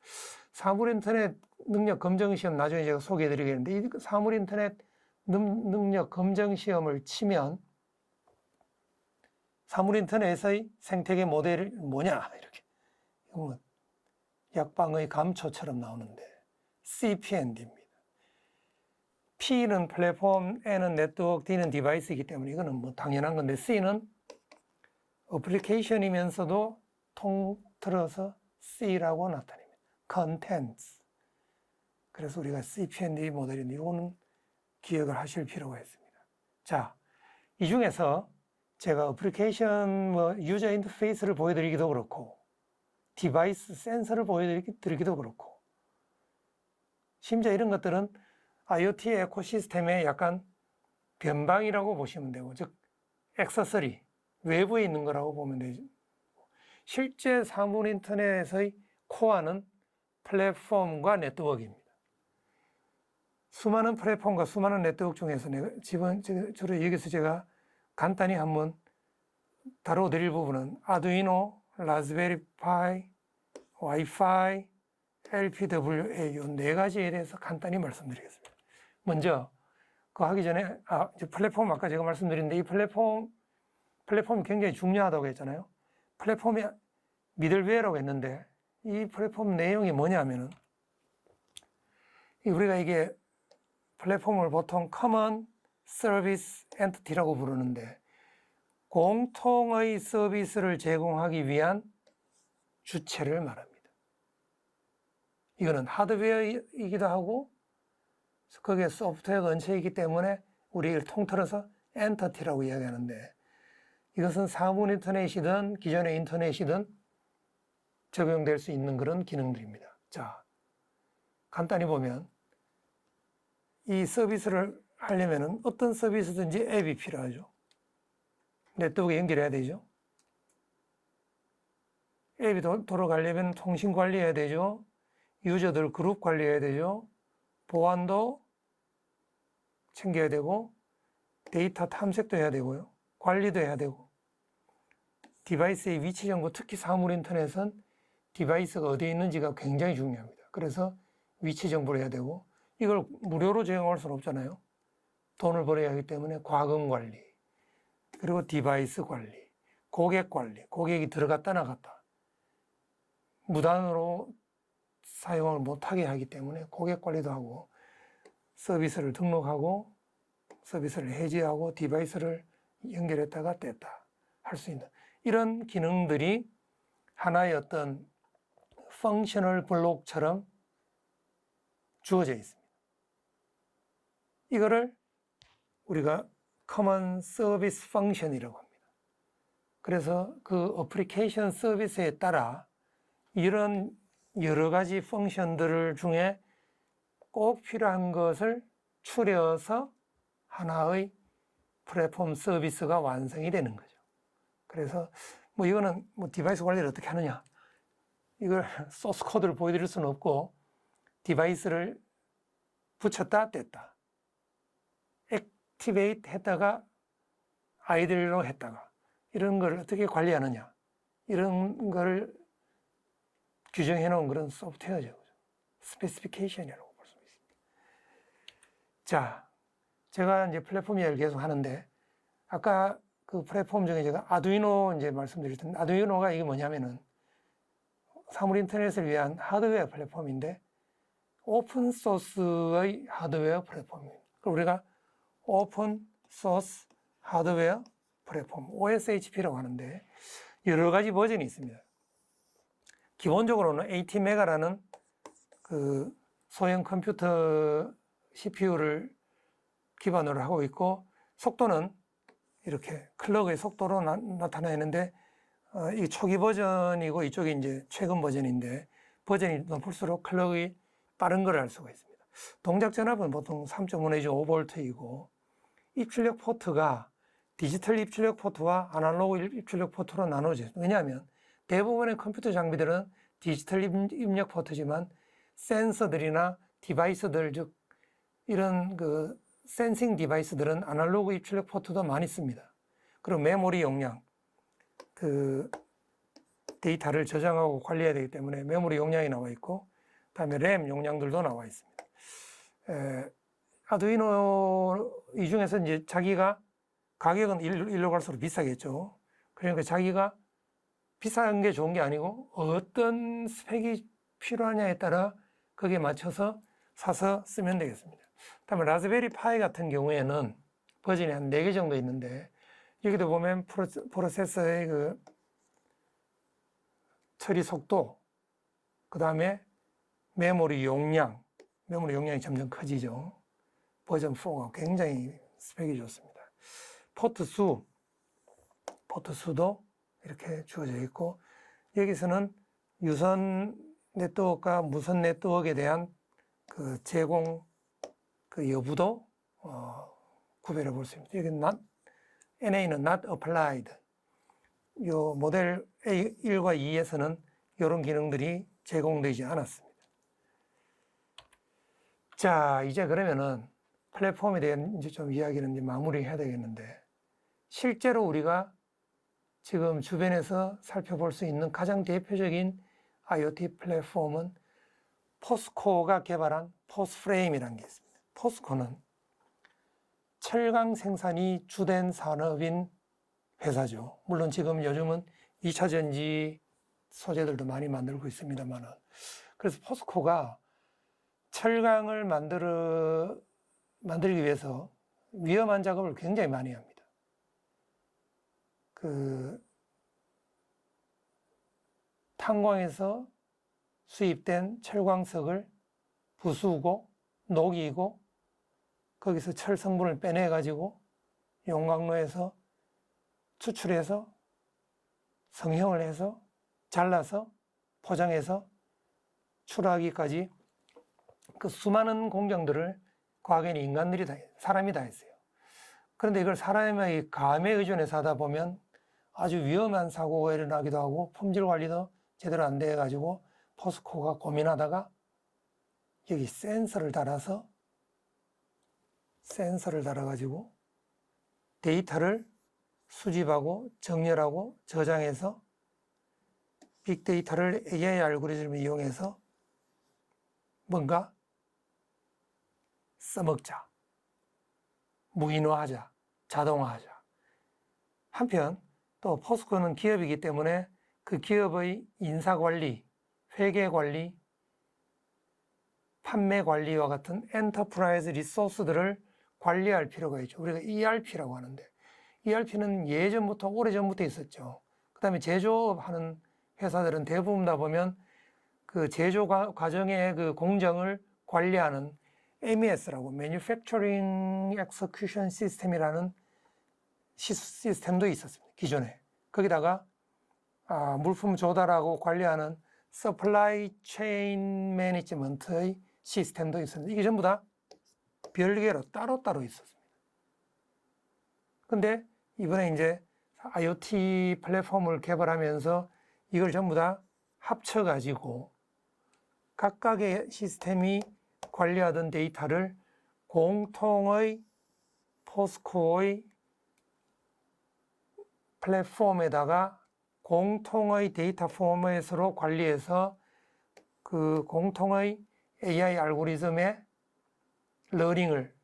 사물 인터넷 능력 검정 시험 나중에 제가 소개해 드리겠는데, 이 사물 인터넷 능력 검정 시험을 치면 사물 인터넷의 생태계 모델이 뭐냐, 이렇게 약방의 감초처럼 나오는데 CPND입니다. P는 플랫폼, N은 네트워크, D는 디바이스이기 때문에 이거는 뭐 당연한 건데, C는 어플리케이션이면서도 통틀어서 C라고 나타냅니다. Contents. 그래서 우리가 CPND 모델인데 이거는 기억을 하실 필요가 있습니다. 자, 이 중에서 제가 어플리케이션 유저 인터페이스를 보여드리기도 그렇고, 디바이스 센서를 보여드리기도 그렇고, 심지어 이런 것들은 IoT 에코시스템의 약간 변방이라고 보시면 되고, 즉 액세서리, 외부에 있는 거라고 보면 되죠. 실제 사물 인터넷의 코어는 플랫폼과 네트워크입니다. 수많은 플랫폼과 수많은 네트워크 중에서 주로 여기서 제가 간단히 한번 다뤄드릴 부분은 아두이노, 라즈베리파이, 와이파이, LPWA 이 네 가지에 대해서 간단히 말씀드리겠습니다. 먼저 그거 하기 전에 이제 플랫폼 아까 제가 말씀드렸는데, 이 플랫폼이 굉장히 중요하다고 했잖아요. 플랫폼이 미들웨어라고 했는데, 이 플랫폼 내용이 뭐냐면은, 우리가 이게 플랫폼을 보통 Common Service Entity라고 부르는데, 공통의 서비스를 제공하기 위한 주체를 말합니다. 이거는 하드웨어이기도 하고 거기에 소프트웨어가 얹혀 있기 때문에 우리를 통틀어서 엔터티라고 이야기하는데, 이것은 사물 인터넷이든 기존의 인터넷이든 적용될 수 있는 그런 기능들입니다. 자, 간단히 보면 이 서비스를 하려면 어떤 서비스든지 앱이 필요하죠. 네트워크에 연결해야 되죠. 앱이 돌아가려면 통신 관리해야 되죠. 유저들 그룹 관리해야 되죠. 보안도 챙겨야 되고 데이터 탐색도 해야 되고요. 관리도 해야 되고 디바이스의 위치 정보, 특히 사물 인터넷은 디바이스가 어디에 있는지가 굉장히 중요합니다. 그래서 위치 정보를 해야 되고 이걸 무료로 제공할 수는 없잖아요. 돈을 벌어야 하기 때문에 과금 관리, 그리고 디바이스 관리, 고객 관리, 고객이 들어갔다 나갔다 무단으로 사용을 못하게 하기 때문에 고객 관리도 하고 서비스를 등록하고 서비스를 해지하고 디바이스를 연결했다가 뗐다 할 수 있는 이런 기능들이 하나의 어떤 펑셔널 블록처럼 주어져 있습니다. 이거를 우리가 Common Service Function이라고 합니다. 그래서 그 어플리케이션 서비스에 따라 이런 여러 가지 펑션들 중에 꼭 필요한 것을 추려서 하나의 플랫폼 서비스가 완성이 되는 거죠. 그래서 뭐 이거는 뭐 디바이스 관리를 어떻게 하느냐, 이걸 소스 코드를 보여드릴 수는 없고 디바이스를 붙였다 뗐다, 액티베이트 했다가 아이들로 했다가 이런 걸 어떻게 관리하느냐, 이런 걸 규정해 놓은 그런 소프트웨어죠. 스페시피케이션이라고 볼 수 있습니다. 자, 제가 이제 플랫폼 이야기를 계속 하는데 아까 그 플랫폼 중에 제가 아두이노 이제 말씀드릴 텐데 아두이노가 이게 뭐냐면은 사물 인터넷을 위한 하드웨어 플랫폼인데 오픈 소스의 하드웨어 플랫폼입니다. 그럼 우리가 오픈 소스 하드웨어 플랫폼 OSHP라고 하는데 여러 가지 버전이 있습니다. 기본적으로는 ATmega라는 그 소형 컴퓨터 CPU를 기반으로 하고 있고 속도는 이렇게 클럭의 속도로 나타내는데 이 초기 버전이고 이쪽이 이제 최근 버전인데 버전이 높을수록 클럭이 빠른 걸 알 수가 있습니다. 동작 전압은 보통 3.5 내지 5V이고 입출력 포트가 디지털 입출력 포트와 아날로그 입출력 포트로 나눠져요. 왜냐하면 대부분의 컴퓨터 장비들은 디지털 입력 포트지만 센서들이나 디바이스들, 즉 이런 그 센싱 디바이스들은 아날로그 입출력 포트도 많이 씁니다. 그리고 메모리 용량, 그 데이터를 저장하고 관리해야 되기 때문에 메모리 용량이 나와 있고 그다음에 램 용량들도 나와 있습니다. 아두이노 이 중에서 이제 자기가 가격은 일로 갈수록 비싸겠죠. 그러니까 자기가 비싼 게 좋은 게 아니고 어떤 스펙이 필요하냐에 따라 거기에 맞춰서 사서 쓰면 되겠습니다. 그다음에 라즈베리 파이 같은 경우에는 버전이 한 4개 정도 있는데 여기도 보면 프로세서의 그 처리 속도, 그 다음에 메모리 용량이 점점 커지죠. 버전 4가 굉장히 스펙이 좋습니다. 포트 수도 이렇게 주어져 있고 여기서는 유선 네트워크와 무선 네트워크에 대한 그 제공 그 여부도 구별해 볼 수 있습니다. 여기 NA는 not applied. 요 모델 A1과 2에서는 이런 기능들이 제공되지 않았습니다. 자, 이제 그러면은 플랫폼에 대한 이제 좀 이야기는 이제 마무리해야 되겠는데 실제로 우리가 지금 주변에서 살펴볼 수 있는 가장 대표적인 IoT 플랫폼은 포스코가 개발한 포스프레임이라는 게 있습니다. 포스코는 철강 생산이 주된 산업인 회사죠. 물론 지금 요즘은 2차 전지 소재들도 많이 만들고 있습니다만 그래서 포스코가 철강을 만들기 위해서 위험한 작업을 굉장히 많이 합니다. 그 탄광에서 수입된 철광석을 부수고 녹이고 거기서 철 성분을 빼내 가지고 용광로에서 추출해서 성형을 해서 잘라서 포장해서 출하하기까지 그 수많은 공정들을 과거에는 인간들이 사람이 다 했어요. 그런데 이걸 사람의 감에 의존해서 하다 보면 아주 위험한 사고가 일어나기도 하고 품질 관리도 제대로 안 돼가지고 포스코가 고민하다가 여기 센서를 달아가지고 데이터를 수집하고 정렬하고 저장해서 빅데이터를 AI 알고리즘을 이용해서 뭔가 써먹자, 무인화하자, 자동화하자. 한편 또 포스코는 기업이기 때문에 그 기업의 인사관리, 회계관리, 판매관리와 같은 엔터프라이즈 리소스들을 관리할 필요가 있죠. 우리가 ERP라고 하는데 ERP는 예전부터 오래전부터 있었죠. 그 다음에 제조하는 회사들은 대부분 다 보면 그 제조 과정의 그 공정을 관리하는 MES라고 Manufacturing Execution System이라는 시스템도 있었습니다. 기존에. 거기다가 물품 조달하고 관리하는 Supply Chain Management의 시스템도 있었는데 이게 전부 다 별개로 따로따로 있었습니다. 근데 이번에 이제 IoT 플랫폼을 개발하면서 이걸 전부 다 합쳐가지고 각각의 시스템이 관리하던 데이터를 공통의 포스코의 플랫폼에다가 공통의 데이터 포맷으로 관리해서 그 공통의 AI 알고리즘에 러닝을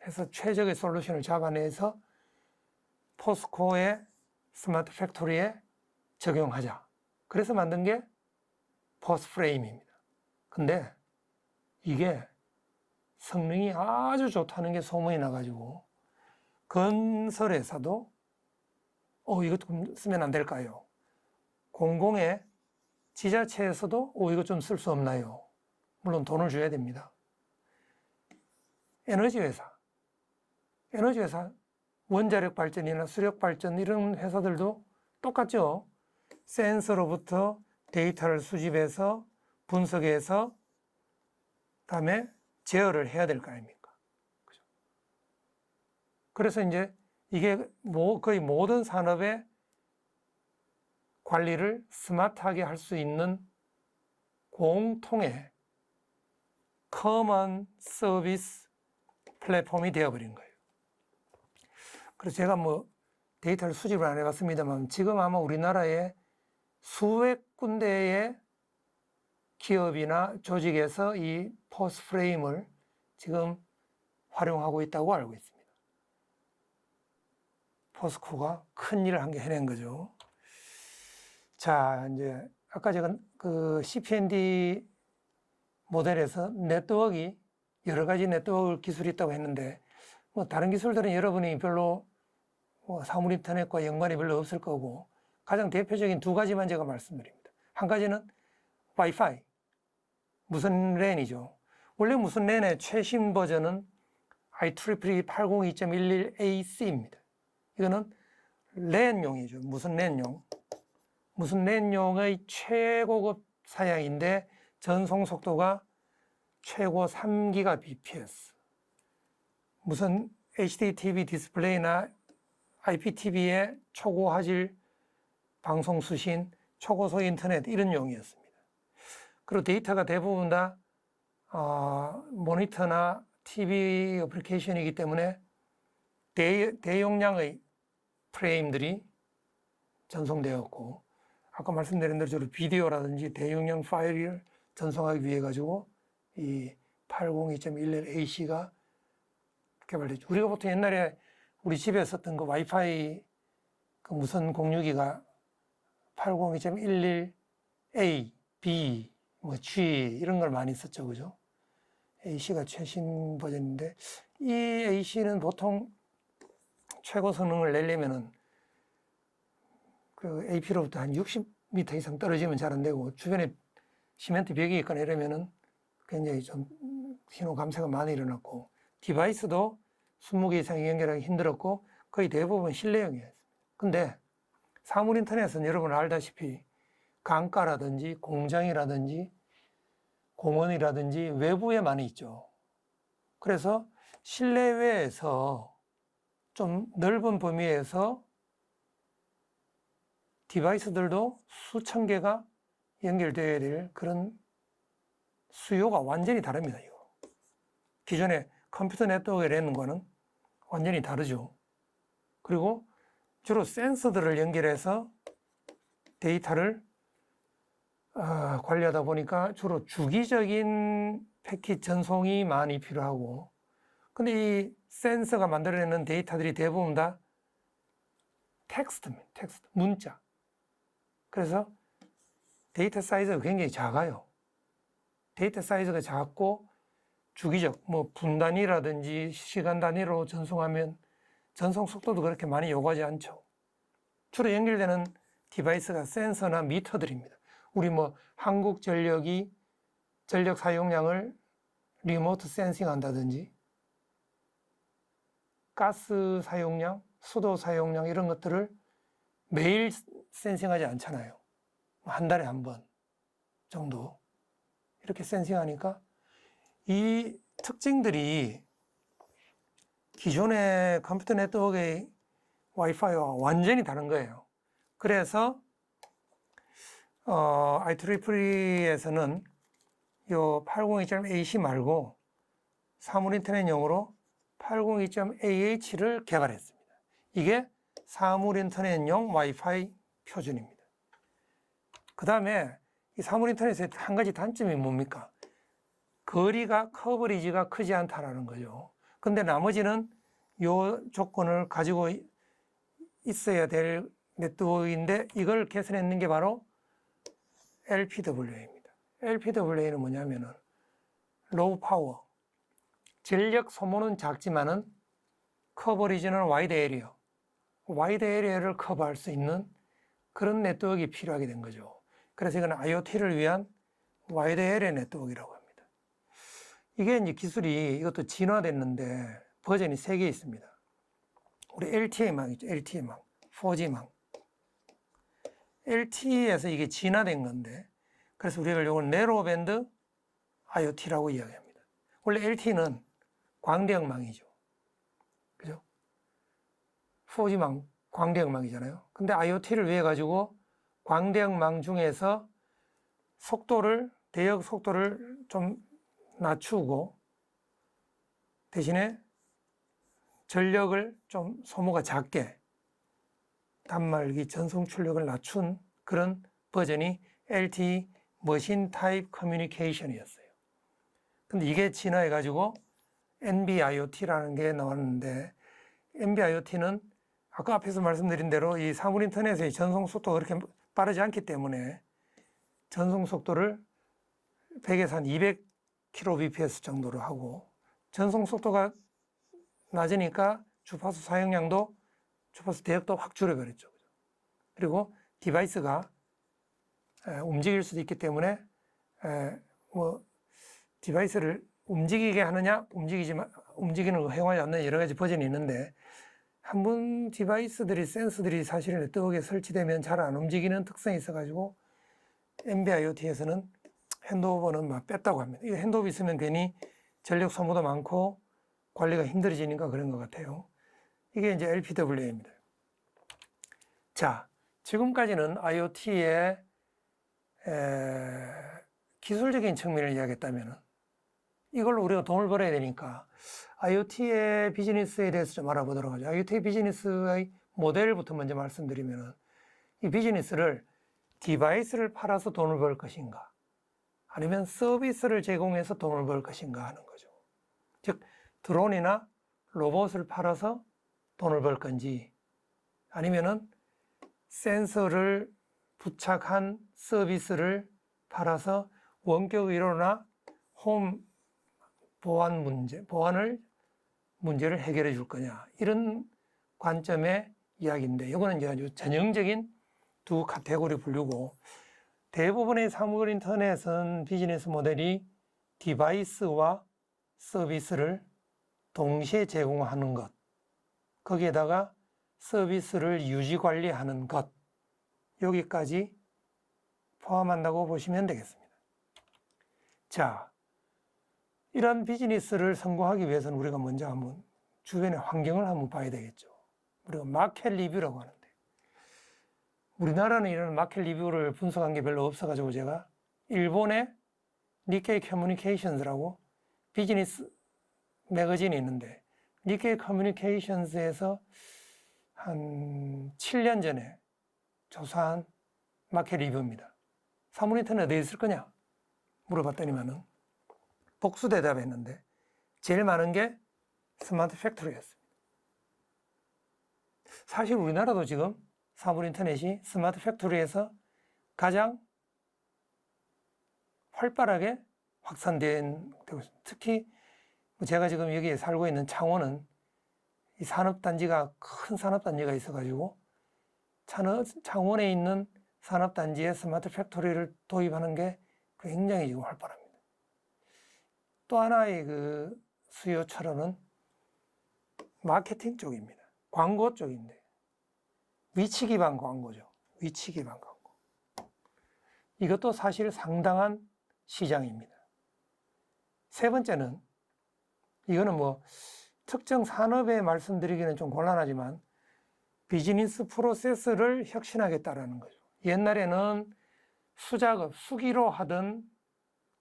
해서 최적의 솔루션을 잡아내서 포스코의 스마트 팩토리에 적용하자. 그래서 만든 게 포스프레임입니다. 근데 이게 성능이 아주 좋다는 게 소문이 나가지고 건설회사도 이것 좀 쓰면 안 될까요? 공공의 지자체에서도 이것 좀 쓸 수 없나요? 물론 돈을 줘야 됩니다. 에너지회사, 원자력 발전이나 수력 발전 이런 회사들도 똑같죠. 센서로부터 데이터를 수집해서 분석해서 그다음에 제어를 해야 될 거 아닙니까? 그죠? 그래서 이제 이게 거의 모든 산업의 관리를 스마트하게 할 수 있는 공통의 커먼 서비스 플랫폼이 되어버린 거예요. 그래서 제가 데이터를 수집을 안 해봤습니다만 지금 아마 우리나라에 수백 군데의 기업이나 조직에서 이 포스프레임을 지금 활용하고 있다고 알고 있습니다. 포스코가 큰 일을 한 게 해낸 거죠. 자, 이제 아까 제가 그 CPND 모델에서 네트워크가 여러 가지 네트워크 기술이 있다고 했는데 다른 기술들은 여러분이 별로 사물 인터넷과 연관이 별로 없을 거고 가장 대표적인 두 가지만 제가 말씀드립니다. 한 가지는 와이파이, 무선 랜이죠. 원래 무선 랜의 최신 버전은 IEEE 802.11ac입니다. 이거는 랜용이죠. 무선 랜용. 무선 랜용의 최고급 사양인데 전송 속도가 최고 3GBps. 무슨 HDTV 디스플레이나 IPTV의 초고화질 방송 수신, 초고속 인터넷 이런 용이었습니다. 그리고 데이터가 대부분 다 모니터나 TV 어플리케이션이기 때문에 대용량의 프레임들이 전송되었고 아까 말씀드린 대로 주로 비디오라든지 대용량 파일을 전송하기 위해 가지고 이 802.11ac가 개발됐죠. 우리가 보통 옛날에 우리 집에 썼던 그 와이파이 그 무선 공유기가 802.11a, b, g 이런 걸 많이 썼죠, 그죠? AC가 최신 버전인데 이 AC는 보통 최고 성능을 내려면은 그 AP로부터 한 60m 이상 떨어지면 잘 안 되고 주변에 시멘트 벽이 있거나 이러면은 굉장히 좀 신호 감소가 많이 일어났고 디바이스도 20개 이상 연결하기 힘들었고 거의 대부분 실내용이었습니다. 근데 사물 인터넷은 여러분 알다시피 강가라든지 공장이라든지 공원이라든지 외부에 많이 있죠. 그래서 실내외에서 좀 넓은 범위에서 디바이스들도 수천 개가 연결되어야 될 그런 수요가 완전히 다릅니다. 이거. 기존의 컴퓨터 네트워크에 내는 거는 완전히 다르죠. 그리고 주로 센서들을 연결해서 데이터를 관리하다 보니까 주로 주기적인 패킷 전송이 많이 필요하고, 근데 이 센서가 만들어내는 데이터들이 대부분 다 텍스트입니다. 텍스트, 문자. 그래서 데이터 사이즈가 굉장히 작아요. 데이터 사이즈가 작고 주기적, 뭐 분 단위라든지 시간 단위로 전송하면 전송 속도도 그렇게 많이 요구하지 않죠. 주로 연결되는 디바이스가 센서나 미터들입니다. 우리 뭐 한국전력이 전력 사용량을 리모트 센싱 한다든지, 가스 사용량, 수도 사용량 이런 것들을 매일 센싱하지 않잖아요. 한 달에 한 번 정도 이렇게 센싱하니까 이 특징들이 기존의 컴퓨터 네트워크의 와이파이와 완전히 다른 거예요. 그래서 IEEE에서는 요 802.AC 말고 사물인터넷용으로 802.AH를 개발했습니다. 이게 사물인터넷용 와이파이 표준입니다. 그 다음에 이 사물인터넷의 한 가지 단점이 뭡니까? 거리가, 커버리지가 크지 않다라는 거죠. 근데 나머지는 요 조건을 가지고 있어야 될 네트워크인데 이걸 개선했는 게 바로 LPWA입니다. LPWA는 뭐냐면은 로우 파워, 전력 소모는 작지만은 커버리지는 와이드 에리어, 와이드 에리어를 커버할 수 있는 그런 네트워크가 필요하게 된 거죠. 그래서 이건 IoT를 위한 와이드 에리어 네트워크라고 합니다. 이게 이제 기술이 이것도 진화됐는데 버전이 3개 있습니다. 우리 LTE망 있죠. LTE망, 4G망. LTE에서 이게 진화된 건데, 그래서 우리가 이걸 내로밴드 IoT라고 이야기합니다. 원래 LTE는 광대역망이죠. 그죠? 4G망, 광대역망이잖아요. 근데 IoT를 위해 가지고 광대역망 중에서 속도를, 대역 속도를 좀 낮추고 대신에 전력을 좀 소모가 작게 단말기 전송 출력을 낮춘 그런 버전이 LTE 머신 타입 커뮤니케이션이었어요. 근데 이게 진화해 가지고 NB-IoT라는 게 나왔는데, NB-IoT는 아까 앞에서 말씀드린 대로 이 사물 인터넷의 전송 속도가 그렇게 빠르지 않기 때문에 전송 속도를 100에서 한 200kbps 정도로 하고, 전송 속도가 낮으니까 주파수 사용량도, 주파수 대역도 확 줄여버렸죠. 그리고 디바이스가 움직일 수도 있기 때문에 뭐 디바이스를 움직이게 하느냐, 움직이는 거 허용하지 않는 여러 가지 버전이 있는데, 한 번 디바이스들이, 센서들이 사실 네트워크에 설치되면 잘 안 움직이는 특성이 있어가지고 NB-IoT에서는 핸드오버는 막 뺐다고 합니다. 이 핸드오버 있으면 괜히 전력 소모도 많고 관리가 힘들어지니까 그런 것 같아요. 이게 이제 LPWA입니다. 자, 지금까지는 IoT의 기술적인 측면을 이야기했다면, 이걸로 우리가 돈을 벌어야 되니까 IoT의 비즈니스에 대해서 좀 알아보도록 하죠. IoT 비즈니스의 모델부터 먼저 말씀드리면, 이 비즈니스를 디바이스를 팔아서 돈을 벌 것인가, 아니면 서비스를 제공해서 돈을 벌 것인가 하는 거죠. 즉, 드론이나 로봇을 팔아서 돈을 벌 건지, 아니면은 센서를 부착한 서비스를 팔아서 원격 의료나 홈 보안을 문제를 해결해 줄 거냐, 이런 관점의 이야기인데, 이거는 이제 아주 전형적인 두 카테고리 분류고, 대부분의 사물 인터넷은 비즈니스 모델이 디바이스와 서비스를 동시에 제공하는 것, 거기에다가 서비스를 유지 관리하는 것, 여기까지 포함한다고 보시면 되겠습니다. 자, 이런 비즈니스를 성공하기 위해서는 우리가 먼저 한번 주변의 환경을 한번 봐야 되겠죠. 우리가 마켓 리뷰라고 하는데, 우리나라는 이런 마켓 리뷰를 분석한 게 별로 없어가지고 제가 일본의 니케이 커뮤니케이션스라고 비즈니스 매거진이 있는데, 니케이 커뮤니케이션스에서 한 7년 전에 조사한 마켓 리뷰입니다. 사무인터넷 어디에 있을 거냐? 물어봤더니만은 복수 대답했는데 제일 많은 게 스마트 팩토리였습니다. 사실 우리나라도 지금 사물인터넷이 스마트 팩토리에서 가장 활발하게 확산되고 있습니다. 특히 제가 지금 여기에 살고 있는 창원은 이 산업단지가 큰 산업단지가 있어가지고 창원에 있는 산업단지에 스마트 팩토리를 도입하는 게 굉장히 지금 활발합니다. 또 하나의 그 수요 철원은 마케팅 쪽입니다. 광고 쪽인데 위치 기반 광고죠. 위치 기반 광고. 이것도 사실 상당한 시장입니다. 세 번째는 이거는 뭐 특정 산업에 말씀드리기는 좀 곤란하지만 비즈니스 프로세스를 혁신하겠다라는 거죠. 옛날에는 수작업, 수기로 하던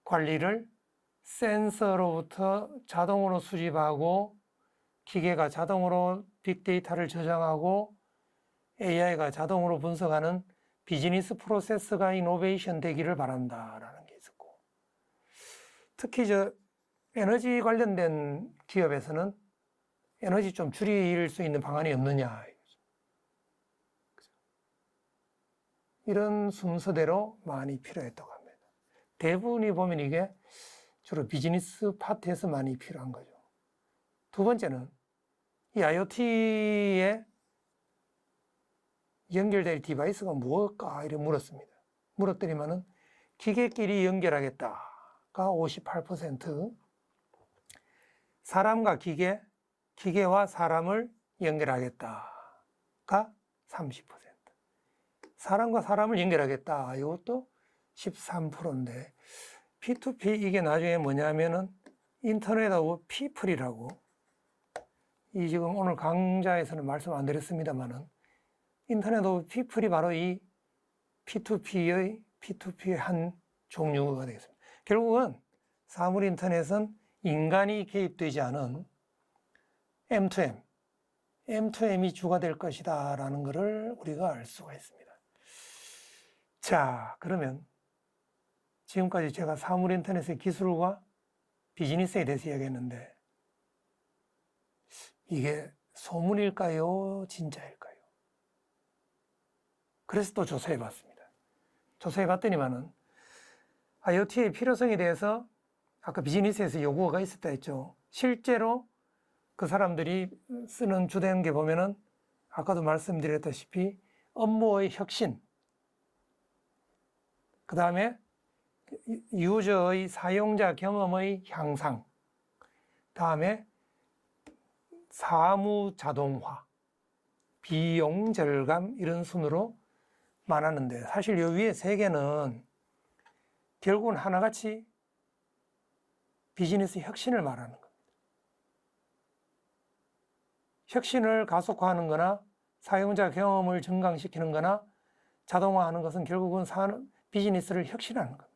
관리를 센서로부터 자동으로 수집하고 기계가 자동으로 빅데이터를 저장하고 AI가 자동으로 분석하는 비즈니스 프로세스가 이노베이션 되기를 바란다라는 게 있었고, 특히 에너지 관련된 기업에서는 에너지 좀 줄일 수 있는 방안이 없느냐, 이런 순서대로 많이 필요했다고 합니다. 대부분이 보면 이게 주로 비즈니스 파트에서 많이 필요한 거죠. 두 번째는 이 IoT에 연결될 디바이스가 무엇일까 이렇게 물었습니다. 물었더니만은 기계끼리 연결하겠다가 58%, 사람과 기계, 기계와 사람을 연결하겠다가 30%, 사람과 사람을 연결하겠다 이것도 13%인데 P2P 이게 나중에 뭐냐면은 인터넷 오브 피플이라고, 이 지금 오늘 강좌에서는 말씀 안 드렸습니다만은 인터넷 오브 피플이 바로 이 P2P의 한 종류가 되겠습니다. 결국은 사물 인터넷은 인간이 개입되지 않은 M2M이 주가 될 것이다 라는 것을 우리가 알 수가 있습니다. 자, 그러면 지금까지 제가 사물 인터넷의 기술과 비즈니스에 대해서 이야기했는데 이게 소문일까요? 진짜일까요? 그래서 또 조사해 봤습니다. 조사해 봤더니만은 IoT의 필요성에 대해서 아까 비즈니스에서 요구가 있었다 했죠. 실제로 그 사람들이 쓰는 주된 게 보면은 아까도 말씀드렸다시피 업무의 혁신, 그 다음에 유저의 사용자 경험의 향상, 다음에 사무 자동화, 비용 절감 이런 순으로 많았는데 사실 요 위에 세 개는 결국은 하나같이 비즈니스 혁신을 말하는 겁니다. 혁신을 가속화하는 거나 사용자 경험을 증강시키는 거나 자동화하는 것은 결국은 비즈니스를 혁신하는 겁니다.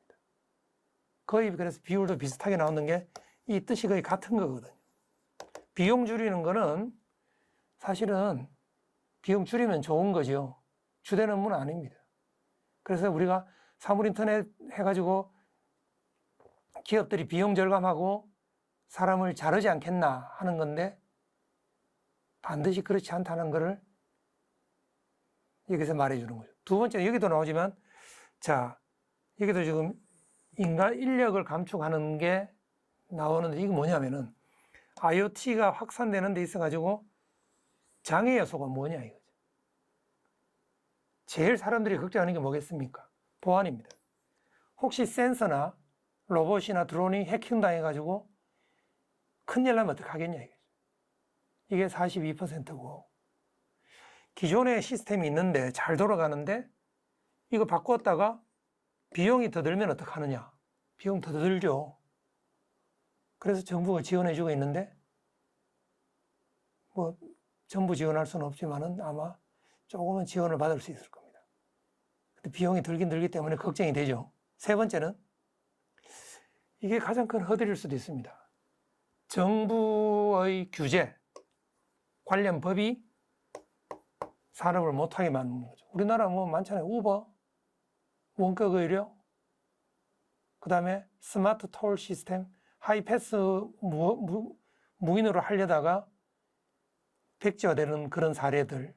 거의 그래서 비율도 비슷하게 나오는 게 이 뜻이 거의 같은 거거든요. 비용 줄이는 거는 사실은 비용 줄이면 좋은 거죠. 주된 업무는 아닙니다. 그래서 우리가 사물인터넷 해가지고 기업들이 비용 절감하고 사람을 자르지 않겠나 하는 건데 반드시 그렇지 않다는 것을 여기서 말해주는 거죠. 두 번째, 여기도 나오지만, 자, 여기도 지금 인간 인력을 감축하는 게 나오는데 이게 뭐냐면은 IoT가 확산되는 데 있어가지고 장애 요소가 뭐냐 이거죠. 제일 사람들이 걱정하는 게 뭐겠습니까? 보안입니다. 혹시 센서나 로봇이나 드론이 해킹당해가지고 큰일 나면 어떡하겠냐 이거죠. 이게 42%고 기존의 시스템이 있는데 잘 돌아가는데 이거 바꿨다가 비용이 더 들면 어떡하느냐, 비용 더 들죠. 그래서 정부가 지원해주고 있는데, 뭐, 전부 지원할 수는 없지만은 아마 조금은 지원을 받을 수 있을 겁니다. 근데 비용이 들긴 들기 때문에 걱정이 되죠. 세 번째는, 이게 가장 큰 허들일 수도 있습니다. 정부의 규제, 관련 법이 산업을 못하게 만드는 거죠. 우리나라 뭐 많잖아요. 우버, 원격 의료, 그 다음에 스마트 톨 시스템, 하이패스 무인으로 하려다가 백지화되는 그런 사례들.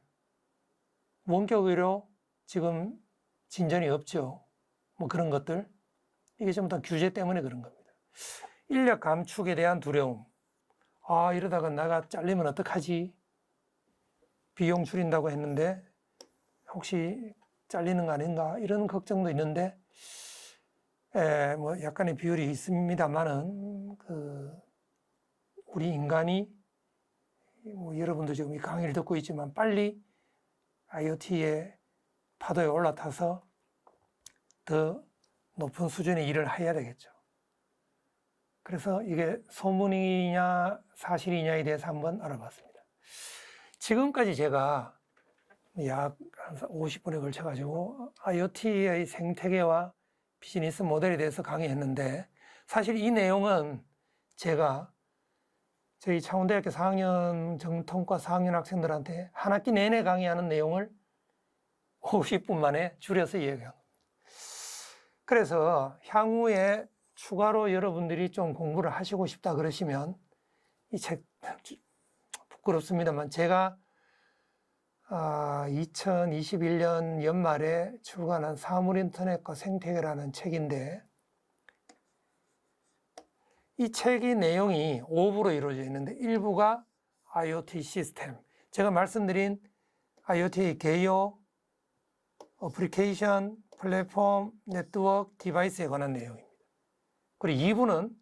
원격 의료 지금 진전이 없죠. 뭐 그런 것들. 이게 전부 다 규제 때문에 그런 겁니다. 인력 감축에 대한 두려움. 아, 이러다가 내가 잘리면 어떡하지? 비용 줄인다고 했는데 혹시 잘리는 거 아닌가? 이런 걱정도 있는데, 뭐 약간의 비율이 있습니다만은, 우리 인간이, 뭐 여러분도 지금 이 강의를 듣고 있지만 빨리 IoT의 파도에 올라타서 더 높은 수준의 일을 해야 되겠죠. 그래서 이게 소문이냐 사실이냐에 대해서 한번 알아봤습니다. 지금까지 제가 약 50분에 걸쳐가지고 IoT의 생태계와 비즈니스 모델에 대해서 강의했는데, 사실 이 내용은 제가 저희 창원대학교 4학년 정통과 4학년 학생들한테 한 학기 내내 강의하는 내용을 50분 만에 줄여서 이야기한 겁니다. 그래서 향후에 추가로 여러분들이 좀 공부를 하시고 싶다 그러시면 이 책, 부끄럽습니다만 제가 2021년 연말에 출간한 사물인터넷과 생태계라는 책인데, 이 책의 내용이 5부로 이루어져 있는데 1부가 IoT 시스템, 제가 말씀드린 IoT 개요, 어플리케이션, 플랫폼, 네트워크, 디바이스에 관한 내용입니다. 그리고 2부는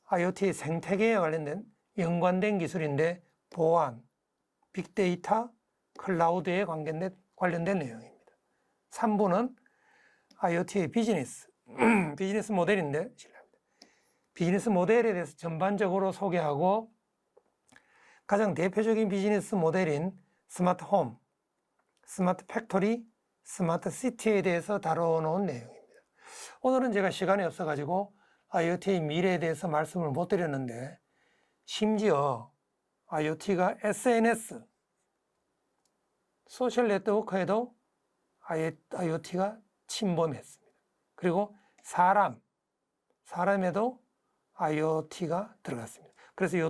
IoT 생태계에 관련된 연관된 기술인데 보안, 빅데이터, 클라우드에 관련된 내용입니다. 3부는 IoT의 비즈니스 모델인데, 비즈니스 모델에 대해서 전반적으로 소개하고 가장 대표적인 비즈니스 모델인 스마트 홈, 스마트 팩토리, 스마트 시티에 대해서 다뤄놓은 내용입니다. 오늘은 제가 시간이 없어가지고 IoT의 미래에 대해서 말씀을 못 드렸는데, 심지어 IoT가 SNS, 소셜 네트워크에도 IoT가 침범했습니다. 그리고 사람에도 IoT가 들어갔습니다. 그래서 이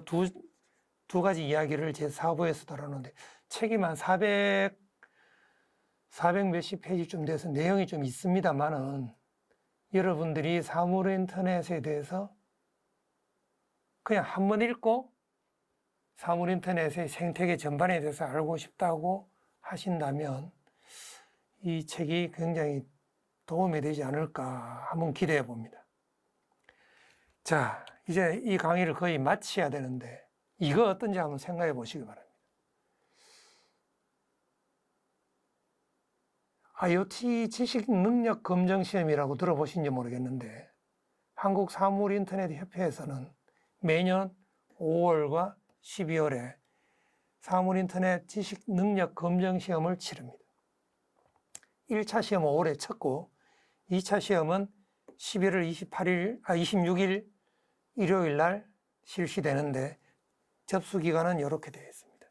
두 가지 이야기를 제 4부에서 다루는데, 책이 한 400 몇십 페이지쯤 돼서 내용이 좀 있습니다만은, 여러분들이 사물인터넷에 대해서 그냥 한번 읽고 사물인터넷의 생태계 전반에 대해서 알고 싶다고 하신다면 이 책이 굉장히 도움이 되지 않을까 한번 기대해 봅니다. 자, 이제 이 강의를 거의 마쳐야 되는데 이거 어떤지 한번 생각해 보시기 바랍니다. IoT 지식 능력 검정 시험이라고 들어보신지 모르겠는데, 한국사물인터넷협회에서는 매년 5월과 12월에 사물인터넷 지식 능력 검정 시험을 치릅니다. 1차 시험은 올해 쳤고 2차 시험은 11월 26일 일요일 날 실시되는데, 접수 기간은 이렇게 되어 있습니다.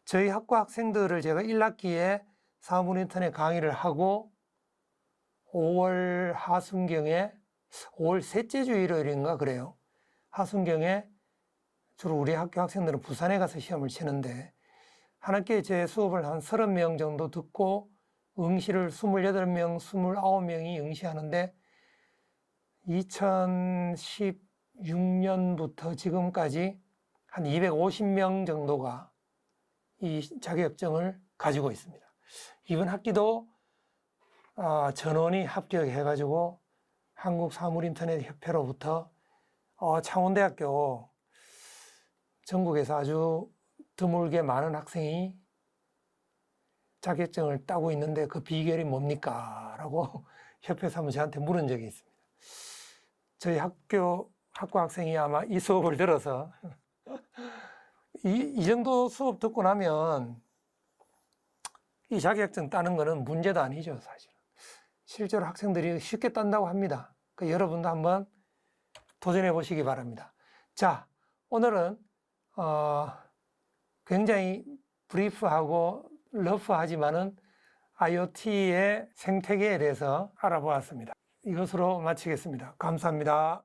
저희 학과 학생들을 제가 1학기에 사물인터넷 강의를 하고 5월 하순경에, 5월 셋째 주 일요일인가 그래요. 하순경에 주로 우리 학교 학생들은 부산에 가서 시험을 치는데, 한 학기에 제 수업을 한 30명 정도 듣고 응시를 28명, 29명이 응시하는데, 2016년부터 지금까지 한 250명 정도가 이 자격증을 가지고 있습니다. 이번 학기도 전원이 합격해가지고 한국사물인터넷협회로부터 창원대학교 전국에서 아주 드물게 많은 학생이 자격증을 따고 있는데 그 비결이 뭡니까? 라고 협회에서 한번 저한테 물은 적이 있습니다. 저희 학교 학생이 아마 이 수업을 들어서 이 정도 수업 듣고 나면 이 자격증 따는 거는 문제도 아니죠, 사실은. 실제로 학생들이 쉽게 딴다고 합니다. 그러니까 여러분도 한번 도전해 보시기 바랍니다. 자, 오늘은 굉장히 브리프하고 러프하지만은 IoT의 생태계에 대해서 알아보았습니다. 이것으로 마치겠습니다. 감사합니다.